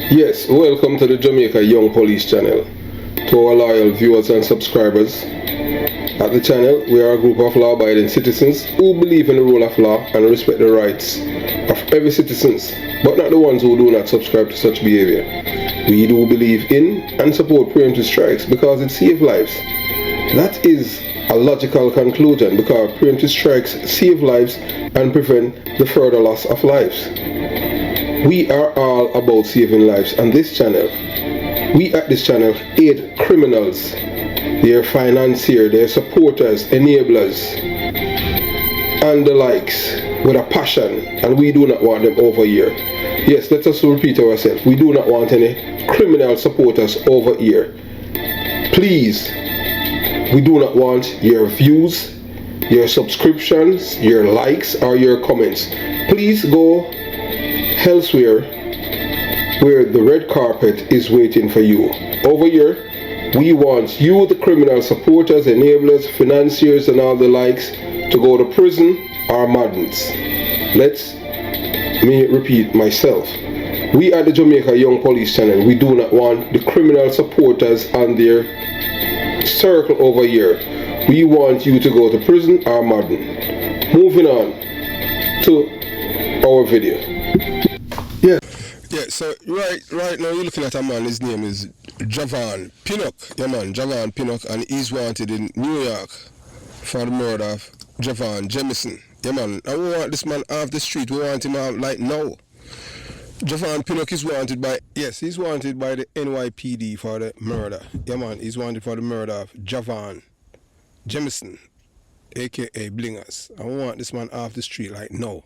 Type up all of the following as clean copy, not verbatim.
Yes, welcome to the Jamaica Young Police channel. To our loyal viewers and subscribers, at the channel we are a group of law-abiding citizens who believe in the rule of law and respect the rights of every citizen, but not the ones who do not subscribe to such behavior. We do believe in and support preemptive strikes because it saves lives. That is a logical conclusion because preemptive strikes save lives and prevent the further loss of lives. We are all about saving lives on this channel. We at this channel aid criminals, their financiers, their supporters, enablers, and the likes with a passion, and we do not want them over here. Yes, let us repeat ourselves. We do not want any criminal supporters over here. Please, we do not want your views, your subscriptions, your likes, or your comments. Please go elsewhere where the red carpet is waiting for you. Over here, we want you, the criminal supporters, enablers, financiers, and all the likes, to go to prison or madness. Let me repeat myself. We at the Jamaica Young Police channel, we do not want the criminal supporters and their circle over here. We want you to go to prison or madden. Moving on to our video. Yeah, so right now you're looking at a man, his name is Javon Pinnock. Yeah man, Javon Pinnock, and he's wanted in New York for the murder of Javon Jamison. Yeah man, and we want this man off the street, we want him out like now. Javon Pinnock is wanted by, yes, he's wanted by the NYPD for the murder. Yeah man, he's wanted for the murder of Javon Jamison, aka Blingers. And we want this man off the street like now.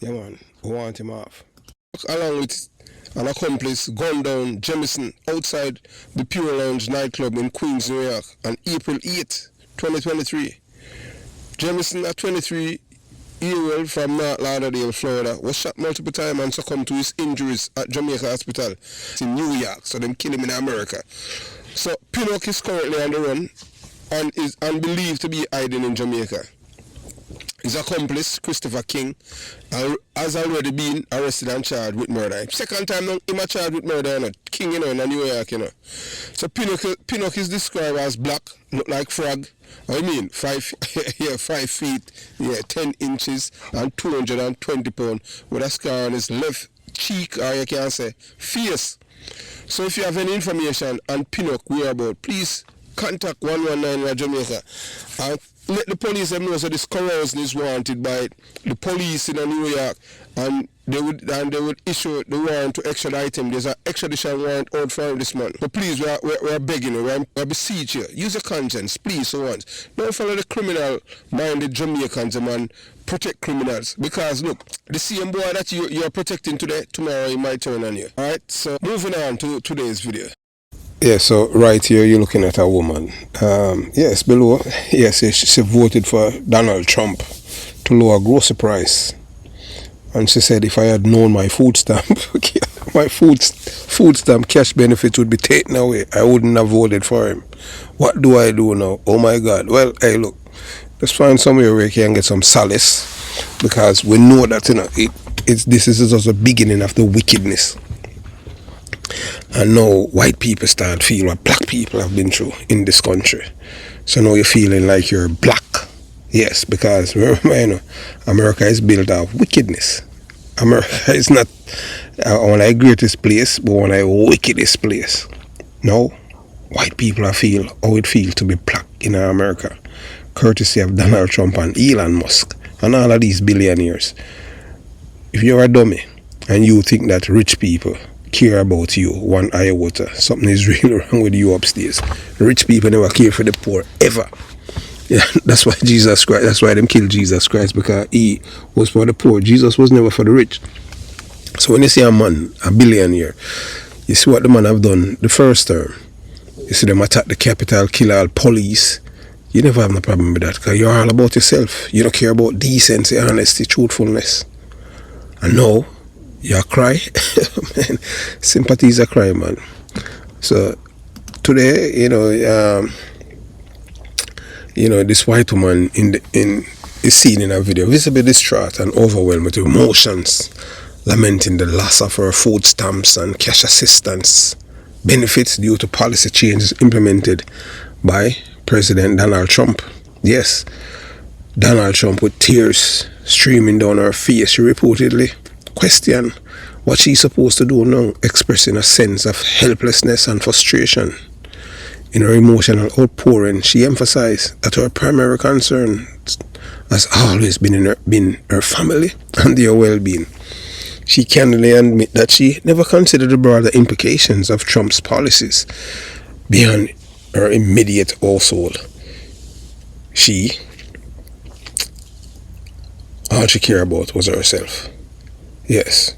Yeah man, we want him off. Along with an accomplice gunned down Jamison outside the Pure Lounge nightclub in Queens, New York on April 8, 2023. Jamison, a 23-year-old from North Lauderdale, Florida, was shot multiple times and succumbed to his injuries at Jamaica Hospital in New York, so them kill him in America. So Pinnock is currently on the run and is believed to be hiding in Jamaica. His accomplice, Christopher King, has already been arrested and charged with murder. Second time now, him charged with murder, you know. King, you know, in New York, you know. So Pinnock is described as black, look like frog. I mean, 5 feet, 10 inches, and 220 pounds, with a scar on his left cheek, or you can say, face. So if you have any information on Pinnock whereabouts, please contact 119 Jamaica and let the police know that this corrosion is wanted by the police in New York, and they would issue the warrant to extradite him. There's an extradition warrant out for this man. But please, we're begging you, we're beseeching you. Use your conscience, please, for once. Don't follow the criminal-minded Jamaicans, man. Protect criminals. Because, look, the same boy that you're protecting today, tomorrow he might turn on you. Alright, so moving on to today's video. Yeah, so right here you're looking at a woman. Yes, below, yes, she voted for Donald Trump to lower grocery price. And she said if I had known my food stamp, my food stamp cash benefits would be taken away, I wouldn't have voted for him. What do I do now? Oh my God. Well, hey, look, let's find somewhere where we can get some solace, because we know that, you know, this is just the beginning of the wickedness. And now white people start feeling what black people have been through in this country. So now you're feeling like you're black. Yes, because remember, you know, America is built of wickedness. America is not one of the greatest place, but one of the wickedest place. Now, white people feel how it feels to be black in America, courtesy of Donald Trump and Elon Musk and all of these billionaires. If you're a dummy and you think that rich people care about you one iota, something is really wrong with you upstairs. Rich people never care for the poor ever. Yeah, that's why Jesus Christ, that's why them killed Jesus Christ, because he was for the poor. Jesus was never for the rich. So when you see a man, a billionaire, you see what the man have done the first term. You see them attack the Capitol, kill all police. You never have no problem with that, because you're all about yourself. You don't care about decency, honesty, truthfulness. And now you cry. Man, sympathy is a cry, man. So today, you know, this white woman is seen in a video visibly distraught and overwhelmed with emotions lamenting the loss of her food stamps and cash assistance benefits due to policy changes implemented by President Donald Trump. Yes, Donald Trump, with tears streaming down her face, she reportedly questioned what she's supposed to do now, expressing a sense of helplessness and frustration. In her emotional outpouring, she emphasized that her primary concern has always been her family and their well-being. She candidly admitted that she never considered the broader implications of Trump's policies beyond her immediate household. All she cared about was herself. Yes,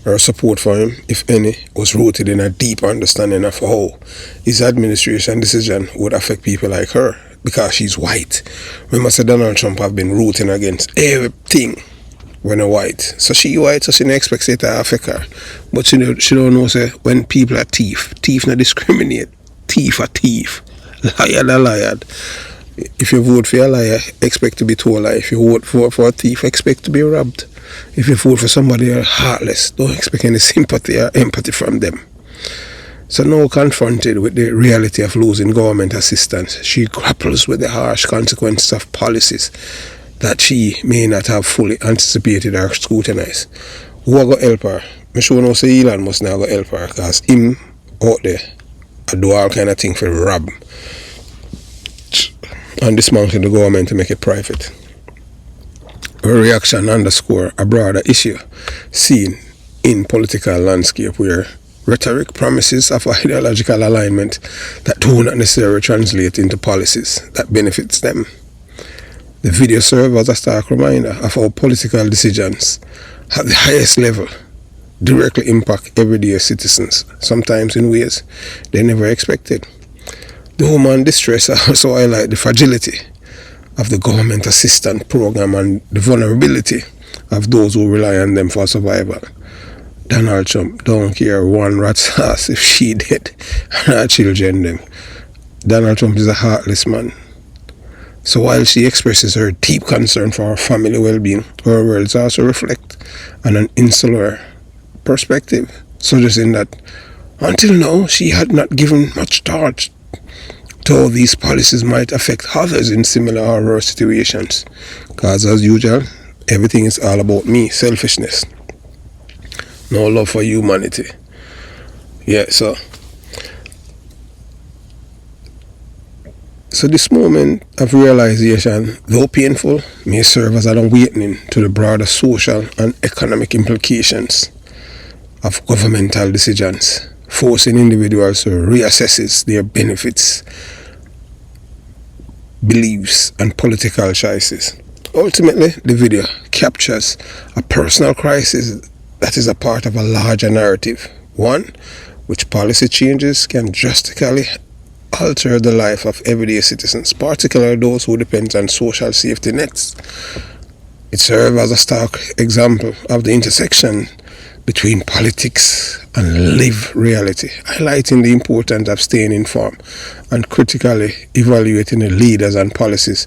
her support for him, if any, was rooted in a deep understanding of how his administration decision would affect people like her, because she's white. Remember, Donald Trump have been rooting against everything when a white. So she white, so she don't expect it to affect her. But she don't know, say, when people are thief not discriminate. Thief are thief. Liar are liar. If you vote for a liar, expect to be told a lie. If you vote for a thief, expect to be robbed. If you vote for somebody who are heartless, don't expect any sympathy or empathy from them. So now confronted with the reality of losing government assistance, she grapples with the harsh consequences of policies that she may not have fully anticipated or scrutinized. Who are going to help her? I'm sure now say Elon must now go help her, because him out there I do all kind of thing for rob and dismantle the government to make it private. Her reaction underscore a broader issue seen in political landscape where rhetoric promises of ideological alignment that do not necessarily translate into policies that benefits them. The video serves as a stark reminder of how political decisions at the highest level directly impact everyday citizens, sometimes in ways they never expected. The human distress also highlights the fragility of the government assistance program and the vulnerability of those who rely on them for survival. Donald Trump don't care one rat's ass if she dead and her children them. Donald Trump is a heartless man. So while she expresses her deep concern for her family well-being, her words also reflect on an insular perspective, suggesting that until now she had not given much thought to how these policies might affect others in similar or worse situations. Because as usual, everything is all about me, selfishness. No love for humanity. Yeah, so this moment of realization, though painful, may serve as an awakening to the broader social and economic implications of governmental decisions, forcing individuals to reassess their benefits, beliefs, and political choices. Ultimately, the video captures a personal crisis that is a part of a larger narrative, one which policy changes can drastically alter the life of everyday citizens, particularly those who depend on social safety nets. It serves as a stark example of the intersection between politics and lived reality, highlighting the importance of staying informed and critically evaluating the leaders and policies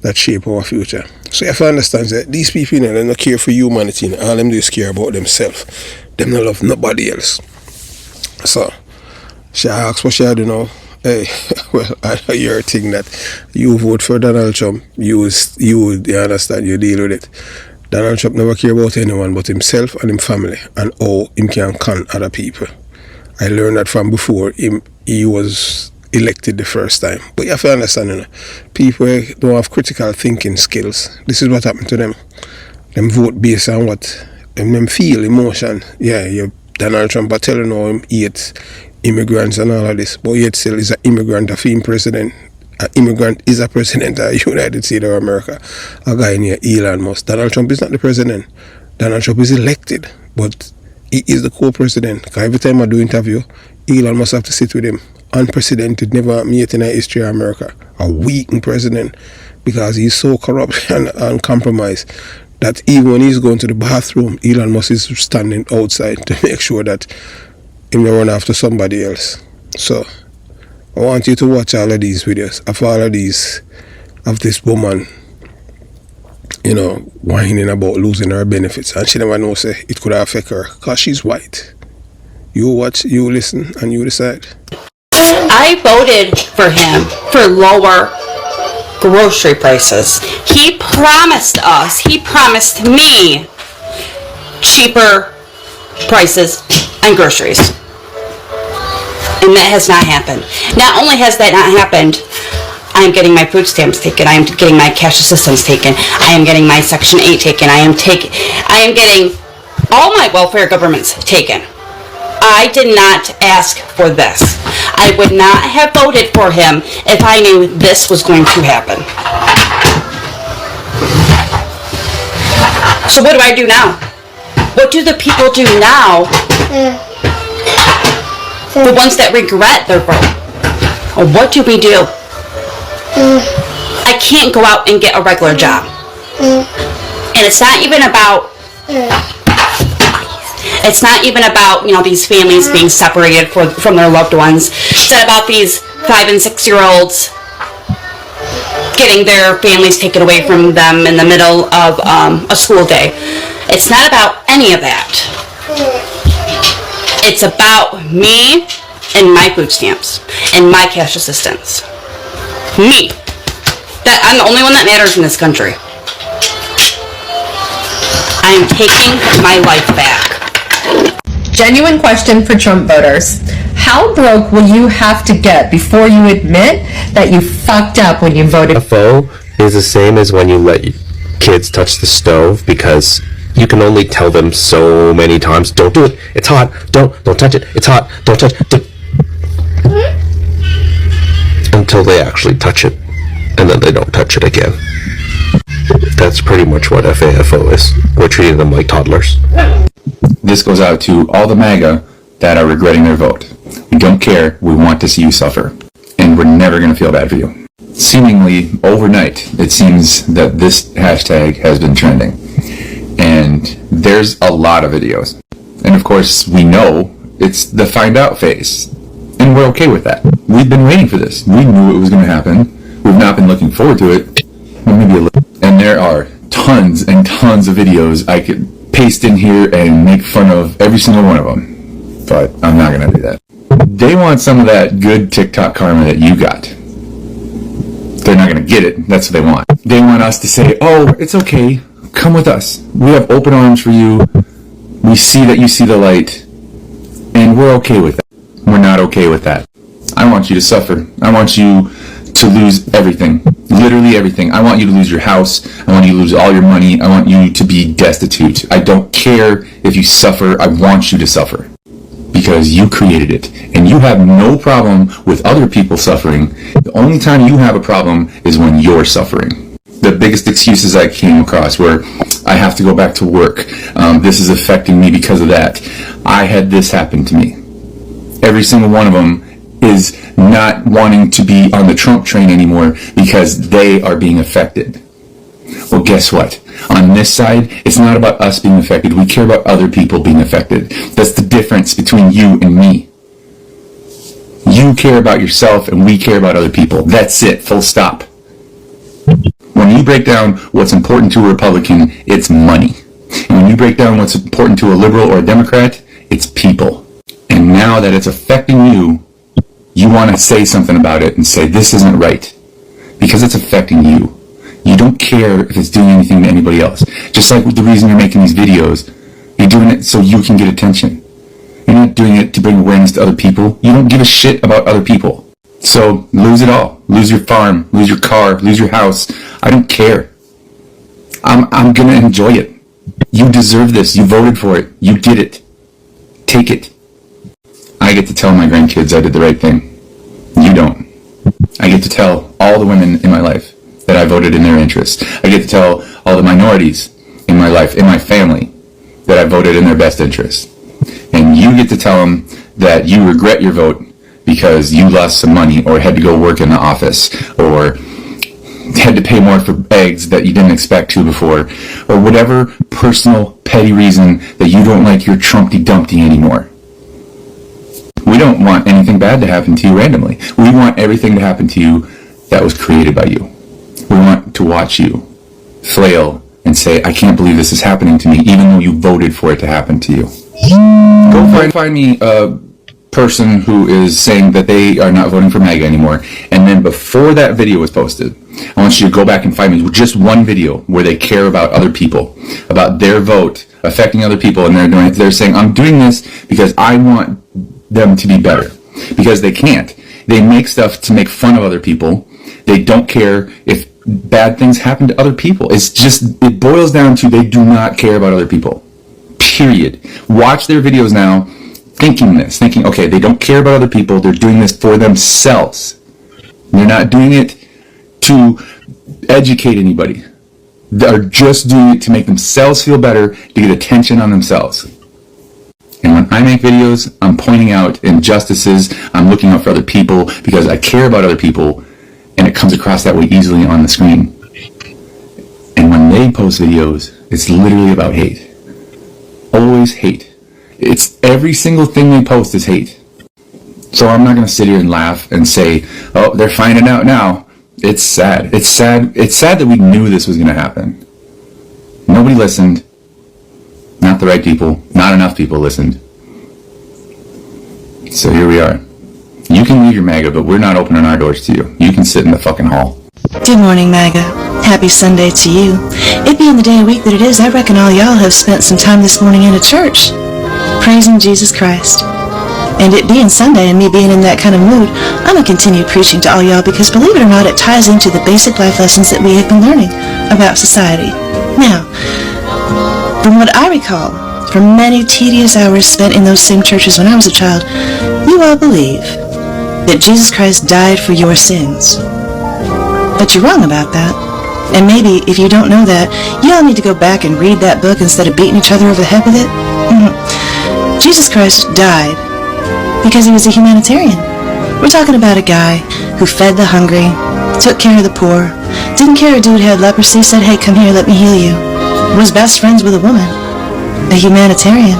that shape our future. So you have to understand that these people, they don't care for humanity, all them do is care about themselves. Them don't love nobody else. So she asks what she do now. Hey, well, I know your thing that you vote for Donald Trump, you understand, you deal with it. Donald Trump never care about anyone but himself and his family and how him can con other people. I learned that from before he was elected the first time. But you have to understand, people don't have critical thinking skills. This is what happened to them. Them vote based on what them feel, emotion. Yeah, Donald Trump are telling how him hate immigrants and all of this, but yet still is an immigrant, a film president. An immigrant is a president of the United States of America. A guy near Elon Musk. Donald Trump is not the president. Donald Trump is elected, but he is the co-president. Because every time I do interview, Elon must have to sit with him. Unprecedented, never met in the history of America. A weakened president, because he's so corrupt and compromised that even when he's going to the bathroom, Elon Musk is standing outside to make sure that he will run after somebody else. So I want you to watch all of these videos of all of these, of this woman whining about losing her benefits, and she never know say it could affect her because she's white. You watch, you listen, and you decide. I voted for him for lower grocery prices. He promised me cheaper prices on groceries. And that has not happened. Not only has that not happened, I am getting my food stamps taken. I am getting my cash assistance taken. I am getting my Section 8 taken. I am getting all my welfare governments taken. I did not ask for this. I would not have voted for him if I knew this was going to happen. So what do I do now? What do the people do now? The ones that regret their vote. Or what do we do? I can't go out and get a regular job. And it's not even about these families being separated from their loved ones. It's not about these 5 and 6 year olds getting their families taken away from them in the middle of a school day. It's not about any of that. It's about me and my food stamps and my cash assistance. Me. That I'm the only one that matters in this country. I am taking my life back. Genuine question for Trump voters. How broke will you have to get before you admit that you fucked up when you voted? FO is the same as when you let kids touch the stove, because you can only tell them so many times, don't do it, it's hot, don't touch it, it's hot, don't touch it, until they actually touch it, and then they don't touch it again. That's pretty much what FAFO is. We're treating them like toddlers. This goes out to all the MAGA that are regretting their vote. We don't care, we want to see you suffer, and we're never going to feel bad for you. Seemingly overnight, it seems that this hashtag has been trending, and there's a lot of videos. And of course, we know it's the find out phase, and we're okay with that. We've been waiting for this. We knew it was going to happen. We've not been looking forward to it. Well, maybe a little. And there are tons and tons of videos I could paste in here and make fun of every single one of them, but I'm not going to do that. They want some of that good TikTok karma that you got. They're not going to get it. That's what they want. They want us to say, oh, it's okay. Come with us. We have open arms for you. We see that you see the light. And we're okay with that. We're not okay with that. I want you to suffer. I want you to lose everything. Literally everything. I want you to lose your house. I want you to lose all your money. I want you to be destitute. I don't care if you suffer. I want you to suffer. Because you created it. And you have no problem with other people suffering. The only time you have a problem is when you're suffering. The biggest excuses I came across were, I have to go back to work. This is affecting me because of that. I had this happen to me. Every single one of them is not wanting to be on the Trump train anymore because they are being affected. Well, guess what? On this side, it's not about us being affected. We care about other people being affected. That's the difference between you and me. You care about yourself and we care about other people. That's it. Full stop. When you break down what's important to a Republican, it's money. And when you break down what's important to a liberal or a Democrat, it's people. And now that it's affecting you, you want to say something about it and say, this isn't right. Because it's affecting you. You don't care if it's doing anything to anybody else. Just like the reason you're making these videos, you're doing it so you can get attention. You're not doing it to bring awareness to other people. You don't give a shit about other people. So lose it all. Lose your farm, lose your car, lose your house. I don't care. I'm gonna enjoy it. You deserve this. You voted for it. You did it. Take it. I get to tell my grandkids I did the right thing. You don't. I get to tell all the women in my life that I voted in their interest. I get to tell all the minorities in my life, in my family, that I voted in their best interest. And you get to tell them that you regret your vote because you lost some money or had to go work in the office or had to pay more for eggs that you didn't expect to before, or whatever personal petty reason that you don't like your Trumpty Dumpty anymore. We don't want anything bad to happen to you randomly. We want everything to happen to you that was created by you. We want to watch you flail and say, I can't believe this is happening to me, even though you voted for it to happen to you. Go find me a person who is saying that they are not voting for MAGA anymore, and then before that video was posted, I want you to go back and find me just one video where they care about other people, about their vote affecting other people, and they're saying, I'm doing this because I want them to be better. Because they can't. They make stuff to make fun of other people. They don't care if bad things happen to other people. It boils down to they do not care about other people. Period. Watch their videos now thinking, okay, they don't care about other people. They're doing this for themselves. They're not doing it to educate anybody. They're just doing it to make themselves feel better, to get attention on themselves. And when I make videos, I'm pointing out injustices, I'm looking out for other people because I care about other people, and it comes across that way easily on the screen. And when they post videos, it's literally about hate. Always hate. It's every single thing they post is hate. So I'm not going to sit here and laugh and say, oh, they're finding out now. It's sad. It's sad that we knew this was going to happen. Nobody listened. Not the right people. Not enough people listened. So here we are. You can leave your MAGA, but we're not opening our doors to you. You can sit in the fucking hall. Good morning, MAGA. Happy Sunday to you. It being the day of week that it is, I reckon all y'all have spent some time this morning in a church, praising Jesus Christ. And it being Sunday and me being in that kind of mood, I'm going to continue preaching to all y'all because, believe it or not, it ties into the basic life lessons that we have been learning about society. Now, from what I recall, from many tedious hours spent in those same churches when I was a child, you all believe that Jesus Christ died for your sins. But you're wrong about that. And maybe, if you don't know that, you all need to go back and read that book instead of beating each other over the head with it. Jesus Christ died because he was a humanitarian. We're talking about a guy who fed the hungry, took care of the poor, didn't care a dude had leprosy, said, hey, come here, let me heal you. Was best friends with a woman, a humanitarian.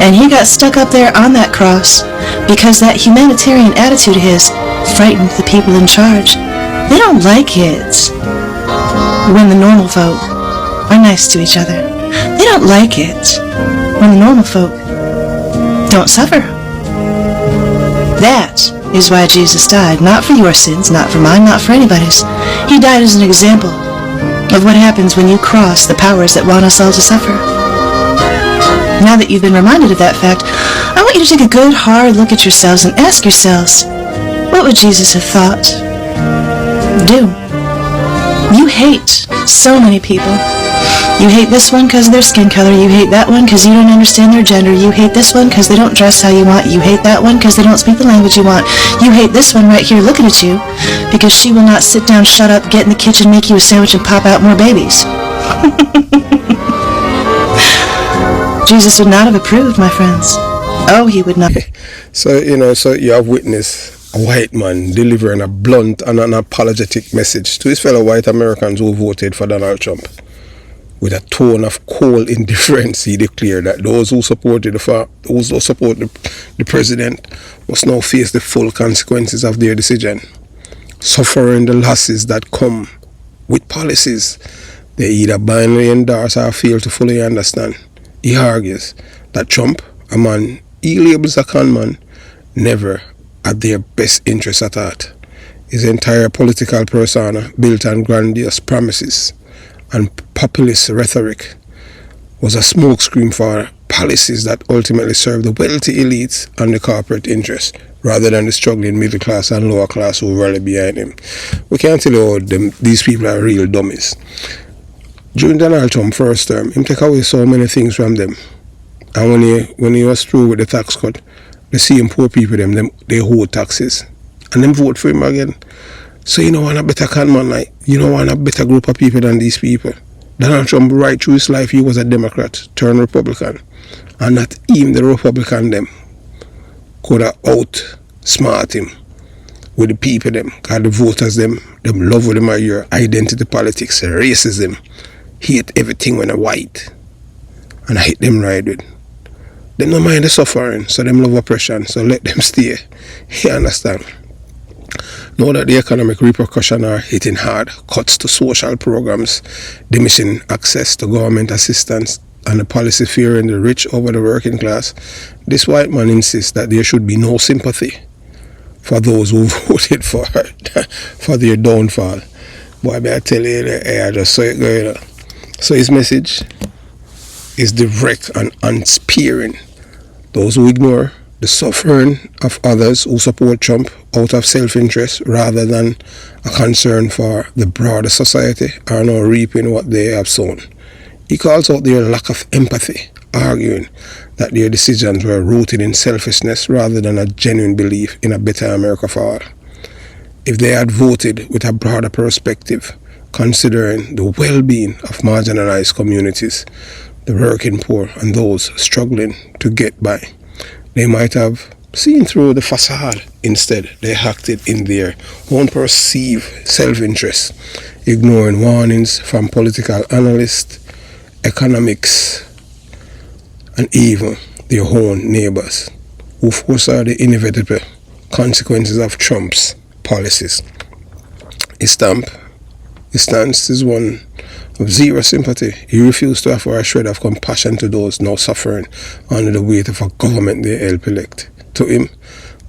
And he got stuck up there on that cross because that humanitarian attitude of his frightened the people in charge. They don't like it when the normal folk are nice to each other. They don't like it when the normal folk don't suffer. That is why Jesus died. Not for your sins, not for mine, not for anybody's. He died as an example of what happens when you cross the powers that want us all to suffer. Now that you've been reminded of that fact, I want you to take a good hard look at yourselves and ask yourselves, what would Jesus have thought? Do. You hate so many people. You hate this one because of their skin color. You hate that one because you don't understand their gender. You hate this one because they don't dress how you want. You hate that one because they don't speak the language you want. You hate this one right here looking at you because she will not sit down, shut up, get in the kitchen, make you a sandwich, and pop out more babies. Jesus would not have approved, my friends. Oh, he would not. So you have witnessed a white man delivering a blunt and an apologetic message to his fellow white Americans who voted for Donald Trump. With a tone of cold indifference, he declared that those who support the president must now face the full consequences of their decision, suffering the losses that come with policies they either blindly endorse or fail to fully understand. He argues that Trump, a man he labels a con man, never had their best interests at heart. His entire political persona, built on grandiose promises and populist rhetoric, was a smokescreen for policies that ultimately serve the wealthy elites and the corporate interests, rather than the struggling middle class and lower class who rally behind him. We can't tell you how these people are real dummies. During Donald Trump's first term, he took away so many things from them. And when he was through with the tax cut, the same poor people, they hold taxes. And them vote for him again. So you don't want a better con man, like, you don't want a better group of people than these people. Donald Trump, right through his life, he was a Democrat turned Republican. And not even the Republican them could have outsmart him with the people them. Because the voters them love with them are your identity politics, racism, hate everything when they're white. And I hate them right with. Them don't mind the suffering, so them love oppression, so let them stay. You understand? Know that the economic repercussions are hitting hard. Cuts to social programs, diminishing access to government assistance, and the policy favoring the rich over the working class. This white man insists that there should be no sympathy for those who voted for their downfall. Boy, I tell you, I just saw it going on. So his message is direct and unsparing. Those who ignore the suffering of others who support Trump out of self-interest rather than a concern for the broader society are now reaping what they have sown. He calls out their lack of empathy, arguing that their decisions were rooted in selfishness rather than a genuine belief in a better America for all. If they had voted with a broader perspective, considering the well-being of marginalized communities, the working poor, and those struggling to get by, they might have seen through the facade. Instead, they acted in their own perceived self-interest, ignoring warnings from political analysts, economics, and even their own neighbors, who foresaw the inevitable consequences of Trump's policies. His stance is one of zero sympathy. He refused to offer a shred of compassion to those now suffering under the weight of a government they help elect. To him,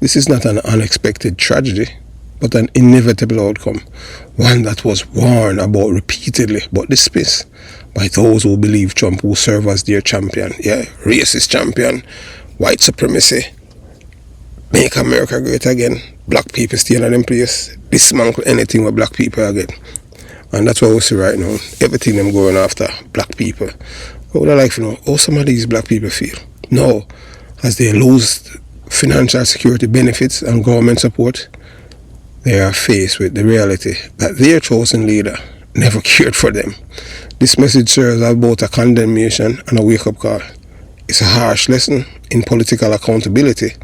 this is not an unexpected tragedy, but an inevitable outcome, one that was warned about repeatedly but dismissed by those who believe Trump will serve as their champion. Yeah, racist champion, white supremacy, make America great again, black people stay in them place, dismantle anything with black people again. And that's what we see right now. Everything them going after black people. What would I like to know? How some of these black people feel? No, as they lose financial security benefits and government support, they are faced with the reality that their chosen leader never cared for them. This message serves as both a condemnation and a wake-up call. It's a harsh lesson in political accountability,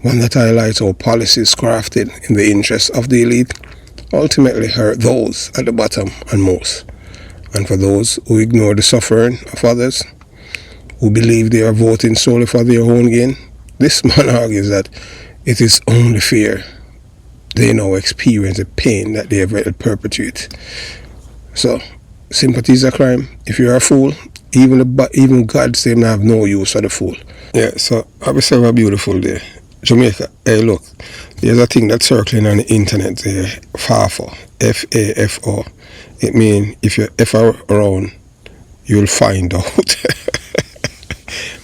one that highlights how policies crafted in the interests of the elite ultimately hurt those at the bottom and most. And for those who ignore the suffering of others, who believe they are voting solely for their own gain, this man argues that it is only fair they now experience the pain that they have perpetuate. So, sympathy is a crime. If you're a fool, even God said have no use for the fool. Yeah, so have yourself a beautiful day. Jamaica, hey look, there's a thing that's circling on the internet there, FAFO, F-A-F-O. It means if you're ever around, you'll find out.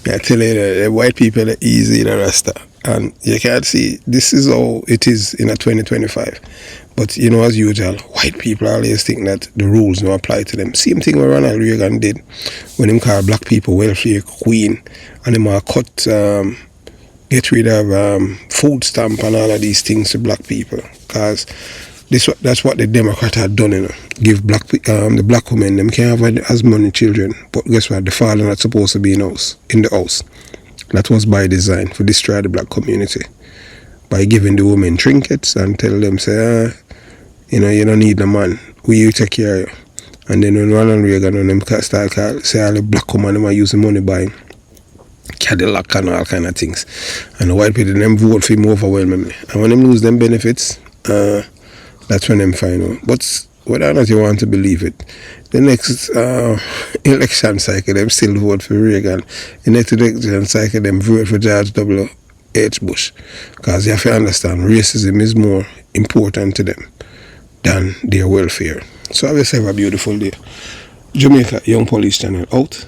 I tell you, the white people are easy, the rest. And you can't see, this is how it is in a 2025. But you know, as usual, white people always think that the rules don't apply to them. Same thing what Ronald Reagan did when he called black people welfare queen, and him cut get rid of food stamp and all of these things to black people, because that's what the Democrat had done, you know. Give the black women, them can't have as many children, but guess what, the father not supposed to be in the house. That was by design, for destroy the black community, by giving the women trinkets and tell them, say, you know, you don't need a man, we take care of you. And then when Ronald Reagan and them start say all the black women them are using money buying Cadillac and all kind of things, and the white people them vote for him overwhelmingly, and when them lose them benefits, that's when them find out. But whether or not you want to believe it, the next election cycle them still vote for Reagan. The next election cycle them vote for George W.H. Bush, because you have to understand racism is more important to them than their welfare. So have yourself a beautiful day. Jamaica Young Police Channel out.